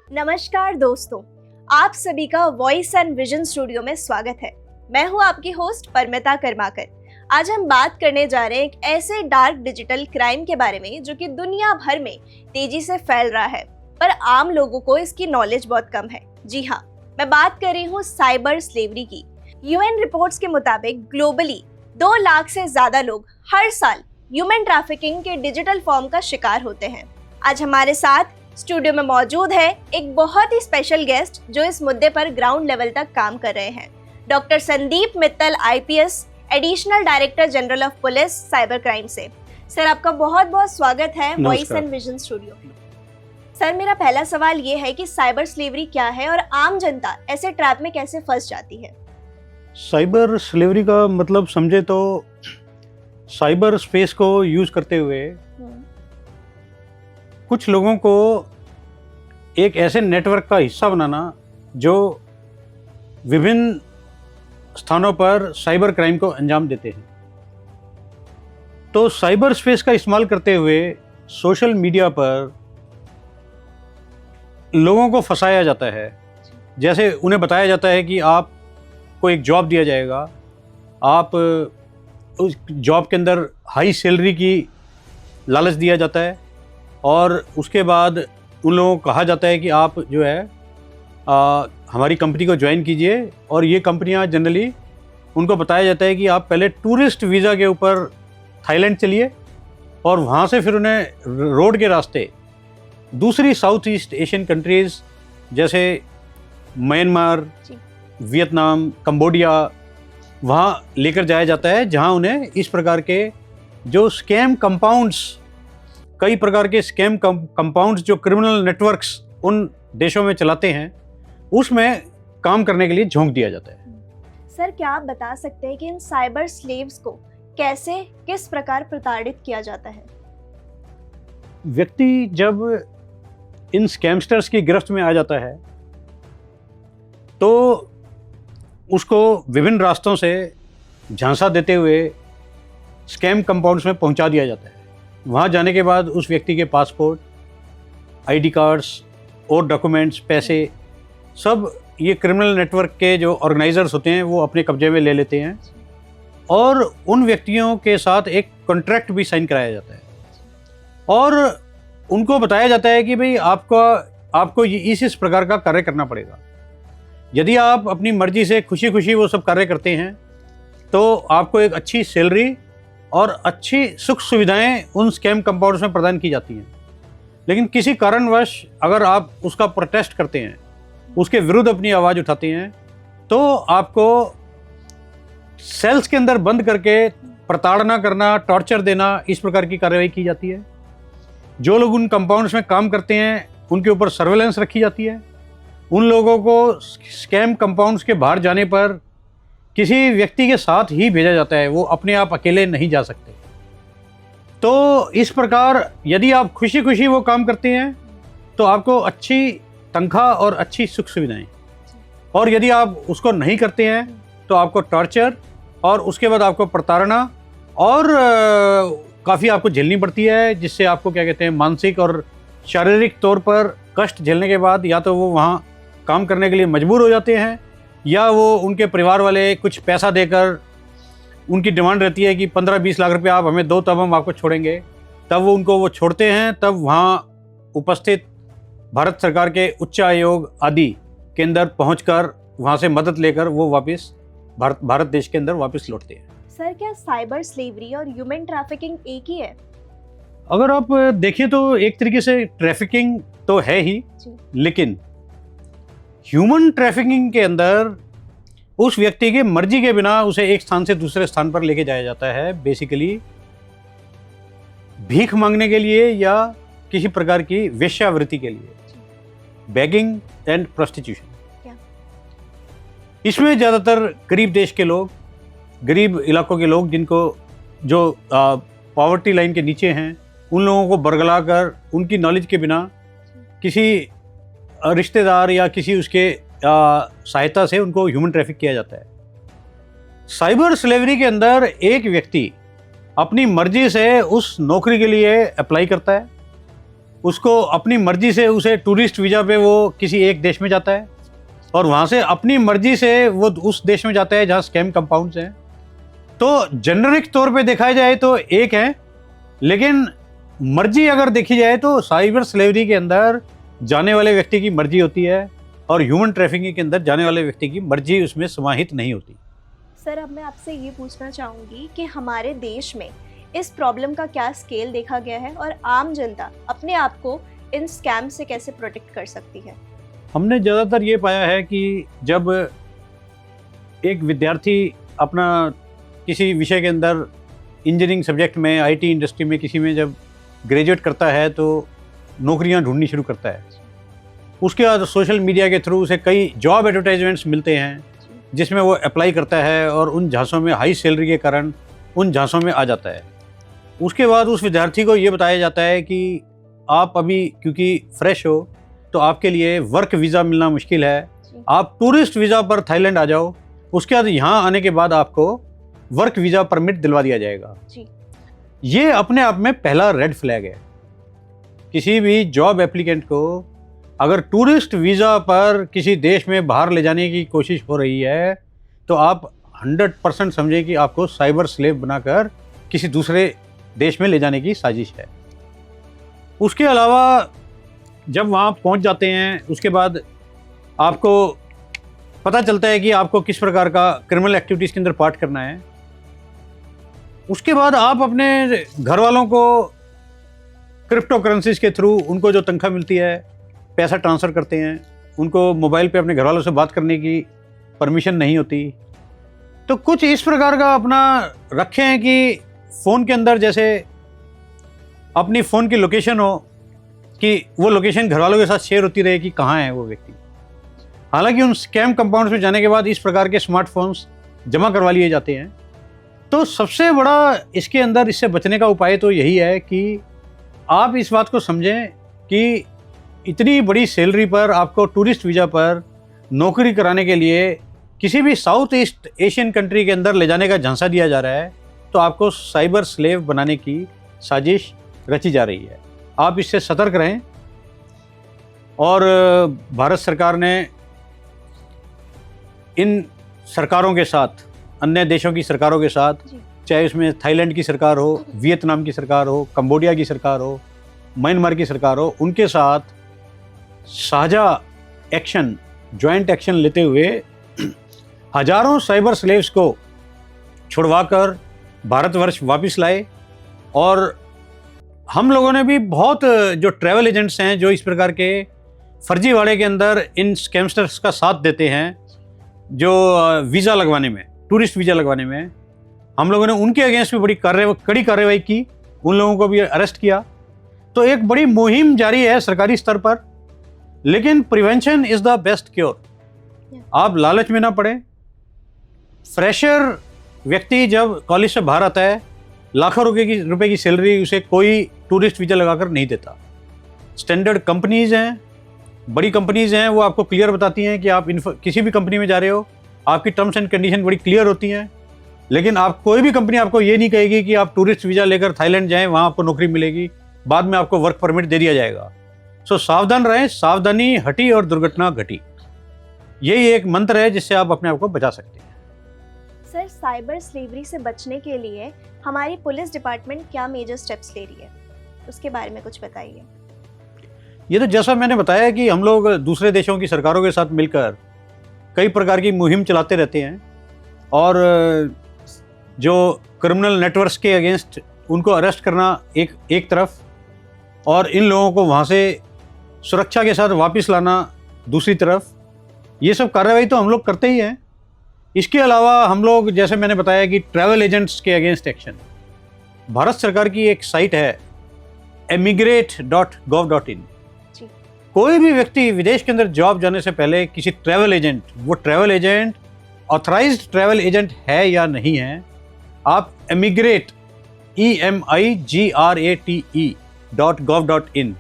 नमस्कार दोस्तों, आप सभी का वॉइस एंड विजन स्टूडियो में स्वागत है। मैं हूं आपकी होस्ट परमिता कर्माकर। आज हम बात करने जा रहे हैं एक ऐसे डार्क डिजिटल क्राइम के बारे में जो कि दुनिया भर में तेजी से फैल रहा है, पर आम लोगों को इसकी नॉलेज बहुत कम है। जी हाँ, मैं बात कर रही हूँ साइबर स्लेवरी की। यूएन रिपोर्ट्स के मुताबिक ग्लोबली 2 लाख से ज्यादा लोग हर साल ह्यूमन ट्रैफिकिंग के डिजिटल फॉर्म का शिकार होते हैं। आज हमारे साथ स्टूडियो में मौजूद है एक बहुत ही स्पेशल गेस्ट जो इस मुद्दे पर ग्राउंड लेवल तक काम कर रहे हैं। Doctor Sandeep Mittal, IPS, additional director general of police cyber crime से। सर, आपका बहुत बहुत स्वागत है voice and vision studio. Sir, मेरा पहला सवाल ये है कि साइबर स्लेवरी क्या है और आम जनता ऐसे ट्रैप में कैसे फंस जाती है? साइबर स्लेवरी का मतलब समझे तो साइबर स्पेस को यूज करते हुए कुछ लोगों को एक ऐसे नेटवर्क का हिस्सा बनाना जो विभिन्न स्थानों पर साइबर क्राइम को अंजाम देते हैं। तो साइबर स्पेस का इस्तेमाल करते हुए सोशल मीडिया पर लोगों को फंसाया जाता है। जैसे उन्हें बताया जाता है कि आपको एक जॉब दिया जाएगा, आप उस जॉब के अंदर हाई सैलरी की लालच दिया जाता है और उसके बाद उन लोगों को कहा जाता है कि आप जो है हमारी कंपनी को ज्वाइन कीजिए। और ये कंपनियां जनरली उनको बताया जाता है कि आप पहले टूरिस्ट वीज़ा के ऊपर थाईलैंड चलिए और वहाँ से फिर उन्हें रोड के रास्ते दूसरी साउथ ईस्ट एशियन कंट्रीज़ जैसे म्यांमार, वियतनाम, कंबोडिया, वहाँ लेकर जाया जाता है, जहाँ उन्हें इस प्रकार के जो स्कैम कंपाउंड्स, कई प्रकार के स्कैम कंपाउंड्स जो क्रिमिनल नेटवर्क्स उन देशों में चलाते हैं, उसमें काम करने के लिए झोंक दिया जाता है। सर, क्या आप बता सकते हैं कि इन साइबर स्लेव्स को कैसे, किस प्रकार प्रताड़ित किया जाता है? व्यक्ति जब इन स्कैमस्टर्स की गिरफ्त में आ जाता है तो उसको विभिन्न रास्तों से झांसा देते हुए स्कैम कंपाउंड्स में पहुंचा दिया जाता है। वहाँ जाने के बाद उस व्यक्ति के पासपोर्ट, आईडी कार्ड्स और डॉक्यूमेंट्स, पैसे सब ये क्रिमिनल नेटवर्क के जो ऑर्गेनाइजर्स होते हैं वो अपने कब्जे में ले लेते हैं और उन व्यक्तियों के साथ एक कॉन्ट्रैक्ट भी साइन कराया जाता है और उनको बताया जाता है कि भाई आपको इस प्रकार का कार्य करना पड़ेगा। यदि आप अपनी मर्जी से खुशी खुशी वो सब कार्य करते हैं तो आपको एक अच्छी सैलरी और अच्छी सुख सुविधाएं उन स्कैम कंपाउंड्स में प्रदान की जाती हैं। लेकिन किसी कारणवश अगर आप उसका प्रोटेस्ट करते हैं, उसके विरुद्ध अपनी आवाज़ उठाते हैं, तो आपको सेल्स के अंदर बंद करके प्रताड़ना करना, टॉर्चर देना, इस प्रकार की कार्रवाई की जाती है। जो लोग उन कंपाउंड्स में काम करते हैं उनके ऊपर सर्वेलेंस रखी जाती है। उन लोगों को स्कैम कंपाउंड्स के बाहर जाने पर किसी व्यक्ति के साथ ही भेजा जाता है, वो अपने आप अकेले नहीं जा सकते। तो इस प्रकार यदि आप खुशी खुशी वो काम करते हैं तो आपको अच्छी तनख्वाह और अच्छी सुख सुविधाएं, और यदि आप उसको नहीं करते हैं तो आपको टॉर्चर और उसके बाद आपको प्रताड़ना और काफ़ी आपको झेलनी पड़ती है, जिससे आपको क्या कहते हैं मानसिक और शारीरिक तौर पर कष्ट झेलने के बाद या तो वो वहाँ काम करने के लिए मजबूर हो जाते हैं या वो उनके परिवार वाले कुछ पैसा देकर, उनकी डिमांड रहती है कि 15-20 लाख रुपए आप हमें दो तब हम आपको छोड़ेंगे, तब वो छोड़ते हैं। तब वहाँ उपस्थित भारत सरकार के उच्च आयोग आदि के अंदर पहुंचकर वहाँ से मदद लेकर वो वापस भारत देश के अंदर वापस लौटते हैं। सर, क्या साइबर स्लेवरी और ह्यूमन ट्रैफिकिंग एक ही है? अगर आप देखिए तो एक तरीके से ट्रैफिकिंग तो है ही, लेकिन ह्यूमन ट्रैफिकिंग के अंदर उस व्यक्ति के मर्जी के बिना उसे एक स्थान से दूसरे स्थान पर लेके जाया जाता है, बेसिकली भीख मांगने के लिए या किसी प्रकार की वेश्यावृत्ति के लिए, बेगिंग एंड प्रोस्टिट्यूशन। इसमें ज़्यादातर गरीब देश के लोग, गरीब इलाकों के लोग जिनको जो पॉवर्टी लाइन के नीचे हैं, उन लोगों को बरगला कर उनकी नॉलेज के बिना किसी रिश्तेदार या किसी उसके सहायता से उनको ह्यूमन ट्रैफिक किया जाता है। साइबर स्लेवरी के अंदर एक व्यक्ति अपनी मर्जी से उस नौकरी के लिए अप्लाई करता है, उसको अपनी मर्जी से उसे टूरिस्ट वीज़ा पे वो किसी एक देश में जाता है और वहाँ से अपनी मर्जी से वो उस देश में जाता है जहाँ स्कैम कंपाउंड्स हैं। तो जेनरिक तौर पे देखा जाए तो एक है, लेकिन मर्जी अगर देखी जाए तो साइबर स्लेवरी के अंदर जाने वाले व्यक्ति की मर्जी होती है और ह्यूमन ट्रैफिकिंग के अंदर जाने वाले व्यक्ति की मर्जी उसमें समाहित नहीं होती। सर, अब मैं आपसे ये पूछना चाहूँगी कि हमारे देश में इस प्रॉब्लम का क्या स्केल देखा गया है और आम जनता अपने आप को इन स्कैम से कैसे प्रोटेक्ट कर सकती है? हमने ज़्यादातर ये पाया है कि जब एक विद्यार्थी अपना किसी विषय के अंदर इंजीनियरिंग सब्जेक्ट में, आईटी इंडस्ट्री में किसी में जब ग्रेजुएट करता है तो नौकरियां ढूंढनी शुरू करता है। उसके बाद सोशल मीडिया के थ्रू उसे कई जॉब एडवर्टाइजमेंट्स मिलते हैं जिसमें वो अप्लाई करता है और उन झांसों में हाई सैलरी के कारण उन झांसों में आ जाता है। उसके बाद उस विद्यार्थी को ये बताया जाता है कि आप अभी क्योंकि फ्रेश हो तो आपके लिए वर्क वीज़ा मिलना मुश्किल है, आप टूरिस्ट वीज़ा पर थाईलैंड आ जाओ, उसके बाद यहाँ आने के बाद आपको वर्क वीज़ा परमिट दिलवा दिया जाएगा। ये अपने आप में पहला रेड फ्लैग है। किसी भी जॉब एप्लीकेंट को अगर टूरिस्ट वीज़ा पर किसी देश में बाहर ले जाने की कोशिश हो रही है तो आप 100% समझें कि आपको साइबर स्लेव बनाकर किसी दूसरे देश में ले जाने की साजिश है। उसके अलावा जब वहाँ पहुँच जाते हैं उसके बाद आपको पता चलता है कि आपको किस प्रकार का क्रिमिनल एक्टिविटीज़ के अंदर पार्ट करना है। उसके बाद आप अपने घर वालों को क्रिप्टो करेंसीज के थ्रू उनको जो तनख्वाह मिलती है पैसा ट्रांसफ़र करते हैं, उनको मोबाइल पे अपने घर वालों से बात करने की परमिशन नहीं होती। तो कुछ इस प्रकार का अपना रखें हैं कि फ़ोन के अंदर जैसे अपनी फ़ोन की लोकेशन हो कि वो लोकेशन घर वालों के साथ शेयर होती रहे कि कहाँ है वो व्यक्ति। हालांकि उन स्कैम कंपाउंड्स में जाने के बाद इस प्रकार के स्मार्टफोन्स जमा करवा लिए जाते हैं। तो सबसे बड़ा इसके अंदर इससे बचने का उपाय तो यही है कि आप इस बात को समझें कि इतनी बड़ी सैलरी पर आपको टूरिस्ट वीज़ा पर नौकरी कराने के लिए किसी भी साउथ ईस्ट एशियन कंट्री के अंदर ले जाने का झांसा दिया जा रहा है तो आपको साइबर स्लेव बनाने की साजिश रची जा रही है। आप इससे सतर्क रहें। और भारत सरकार ने इन सरकारों के साथ, अन्य देशों की सरकारों के साथ, चाहे उसमें थाईलैंड की सरकार हो, वियतनाम की सरकार हो, कंबोडिया की सरकार हो, म्यांमार की सरकार हो, उनके साथ साझा एक्शन, जॉइंट एक्शन लेते हुए हजारों साइबर स्लेव्स को छुड़वाकर भारतवर्ष वापस लाए। और हम लोगों ने भी बहुत जो ट्रैवल एजेंट्स हैं जो इस प्रकार के फर्जीवाड़े के अंदर इन स्कैमस्टर्स का साथ देते हैं जो वीज़ा लगवाने में, टूरिस्ट वीज़ा लगवाने में, हम लोगों ने उनके अगेंस्ट भी बड़ी कड़ी कार्रवाई की, उन लोगों को भी अरेस्ट किया। तो एक बड़ी मुहिम जारी है सरकारी स्तर पर। लेकिन prevention is the best cure. आप लालच में ना पड़े। फ्रेशर व्यक्ति जब कॉलेज से बाहर आता है, लाखों रुपए की सैलरी उसे कोई टूरिस्ट वीज़ा लगाकर नहीं देता। स्टैंडर्ड कंपनीज़ हैं, बड़ी कंपनीज़ हैं, वो आपको क्लियर बताती हैं कि आप किसी भी कंपनी में जा रहे हो, आपकी टर्म्स एंड कंडीशन बड़ी क्लियर होती हैं। लेकिन आप कोई भी कंपनी आपको ये नहीं कहेगी कि आप टूरिस्ट वीज़ा लेकर थाईलैंड जाएं, वहाँ आपको नौकरी मिलेगी, बाद में आपको वर्क परमिट दे दिया जाएगा। सो सावधान रहें। सावधानी हटी और दुर्घटना घटी। यही एक मंत्र है जिससे आप अपने आप को बचा सकते हैं। सर, साइबर स्लेवरी से बचने के लिए हमारी पुलिस डिपार्टमेंट क्या मेजर स्टेप्स ले रही है, उसके बारे में कुछ बताइए। ये तो जैसा मैंने बताया कि हम लोग दूसरे देशों की सरकारों के साथ मिलकर कई प्रकार की मुहिम चलाते रहते हैं और जो क्रिमिनल नेटवर्क्स के अगेंस्ट उनको अरेस्ट करना एक तरफ, और इन लोगों को वहाँ से सुरक्षा के साथ वापस लाना दूसरी तरफ, ये सब कार्रवाई तो हम लोग करते ही हैं। इसके अलावा हम लोग, जैसे मैंने बताया कि ट्रैवल एजेंट्स के अगेंस्ट एक्शन, भारत सरकार की एक साइट है emigrate.gov.in। कोई भी व्यक्ति विदेश के अंदर जॉब जाने से पहले किसी ट्रैवल एजेंट, वो travel agent authorised travel agent है या नहीं है, आप emigrate EMIGRATE.gov.in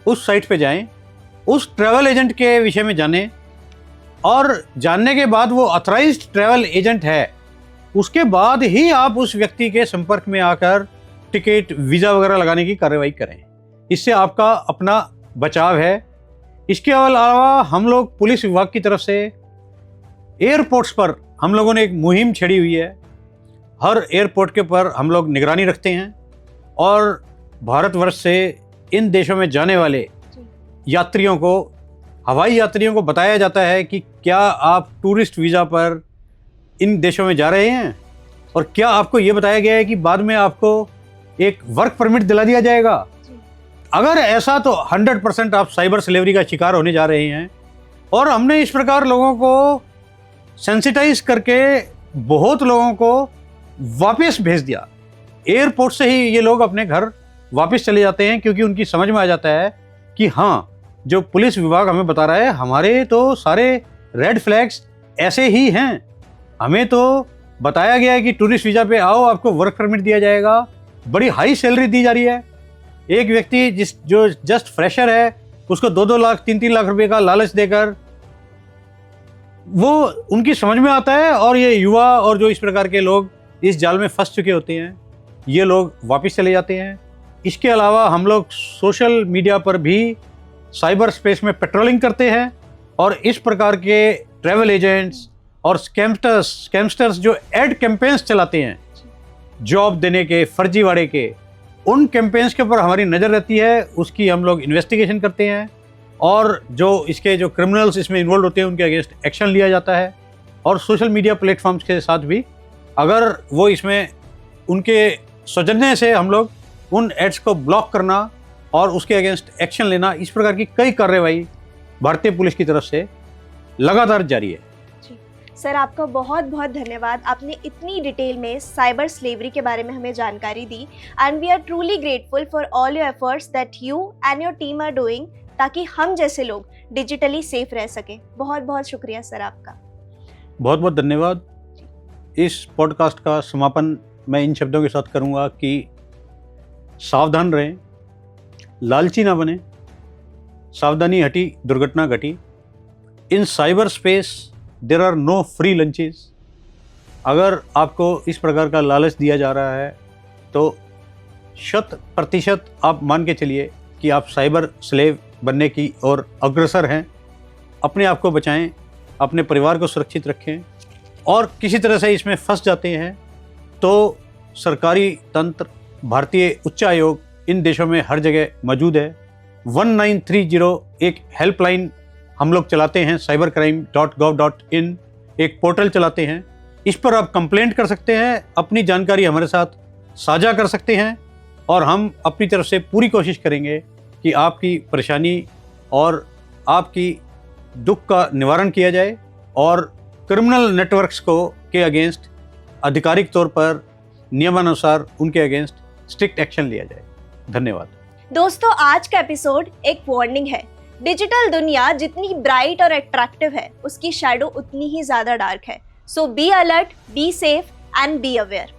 उस साइट पे जाएं, उस ट्रैवल एजेंट के विषय में जानें, और जानने के बाद वो ऑथराइज्ड ट्रैवल एजेंट है, उसके बाद ही आप उस व्यक्ति के संपर्क में आकर टिकट, वीज़ा वगैरह लगाने की कार्रवाई करें। इससे आपका अपना बचाव है। इसके अलावा हम लोग पुलिस विभाग की तरफ से एयरपोर्ट्स पर हम लोगों ने एक मुहिम छेड़ी हुई है। हर एयरपोर्ट के ऊपर हम लोग निगरानी रखते हैं और भारतवर्ष से इन देशों में जाने वाले यात्रियों को, हवाई यात्रियों को बताया जाता है कि क्या आप टूरिस्ट वीज़ा पर इन देशों में जा रहे हैं, और क्या आपको ये बताया गया है कि बाद में आपको एक वर्क परमिट दिला दिया जाएगा। अगर ऐसा तो 100% आप साइबर स्लेवरी का शिकार होने जा रहे हैं। और हमने इस प्रकार लोगों को सेंसिटाइज करके बहुत लोगों को वापस भेज दिया। एयरपोर्ट से ही ये लोग अपने घर वापस चले जाते हैं, क्योंकि उनकी समझ में आ जाता है कि हाँ, जो पुलिस विभाग हमें बता रहा है, हमारे तो सारे रेड फ्लैग्स ऐसे ही हैं। हमें तो बताया गया है कि टूरिस्ट वीज़ा पे आओ, आपको वर्क परमिट दिया जाएगा, बड़ी हाई सैलरी दी जा रही है। एक व्यक्ति जो जस्ट फ्रेशर है, उसको 2-2 लाख 3-3 लाख रुपए का लालच देकर वो उनकी समझ में आता है। और ये युवा और जो इस प्रकार के लोग इस जाल में फंस चुके होते हैं, ये लोग वापस चले जाते हैं। इसके अलावा हम लोग सोशल मीडिया पर भी साइबर स्पेस में पेट्रोलिंग करते हैं और इस प्रकार के ट्रैवल एजेंट्स और स्कैमस्टर्स जो एड कैंपेन्स चलाते हैं जॉब देने के, फर्जीवाड़े के, उन कैंपेन्स के ऊपर हमारी नज़र रहती है। उसकी हम लोग इन्वेस्टिगेशन करते हैं और जो इसके जो क्रिमिनल्स इसमें इन्वॉल्व होते हैं उनके अगेंस्ट एक्शन लिया जाता है। और सोशल मीडिया प्लेटफॉर्म्स के साथ भी अगर वो इसमें उनके सौजन्य से हम लोग उन एड्स को ब्लॉक करना और उसके अगेंस्ट एक्शन लेना, इस प्रकार की कई कार्रवाई भारतीय पुलिस की तरफ से लगातार जारी है। सर, आपका बहुत बहुत धन्यवाद। आपने इतनी डिटेल में साइबर स्लेवरी के बारे में हमें जानकारी दी and we are truly grateful for all your efforts that you and your team are doing, ताकि हम जैसे लोग डिजिटली सेफ रह सकें। बहुत बहुत शुक्रिया सर आपका। बहुत बहुत धन्यवाद। इस पॉडकास्ट का समापन मैं इन शब्दों के साथ करूंगा कि सावधान रहें, लालची ना बने, सावधानी हटी दुर्घटना घटी। In cyber space there are no free lunches. अगर आपको इस प्रकार का लालच दिया जा रहा है तो 100% आप मान के चलिए कि आप साइबर स्लेव बनने की ओर अग्रसर हैं। अपने आप को बचाएं, अपने परिवार को सुरक्षित रखें, और किसी तरह से इसमें फंस जाते हैं तो सरकारी तंत्र, भारतीय उच्च आयोग इन देशों में हर जगह मौजूद है। 1930 एक हेल्पलाइन हम लोग चलाते हैं, cybercrime.gov.in एक पोर्टल चलाते हैं। इस पर आप कंप्लेंट कर सकते हैं, अपनी जानकारी हमारे साथ साझा कर सकते हैं और हम अपनी तरफ से पूरी कोशिश करेंगे कि आपकी परेशानी और आपकी दुख का निवारण किया जाए और क्रिमिनल नेटवर्क्स के अगेंस्ट आधिकारिक तौर पर नियमानुसार उनके अगेंस्ट स्ट्रिक्ट एक्शन लिया जाए। धन्यवाद दोस्तों। आज का एपिसोड एक वार्निंग है। डिजिटल दुनिया जितनी ब्राइट और अट्रैक्टिव है, उसकी शैडो उतनी ही ज्यादा डार्क है। So be alert, be safe and be aware.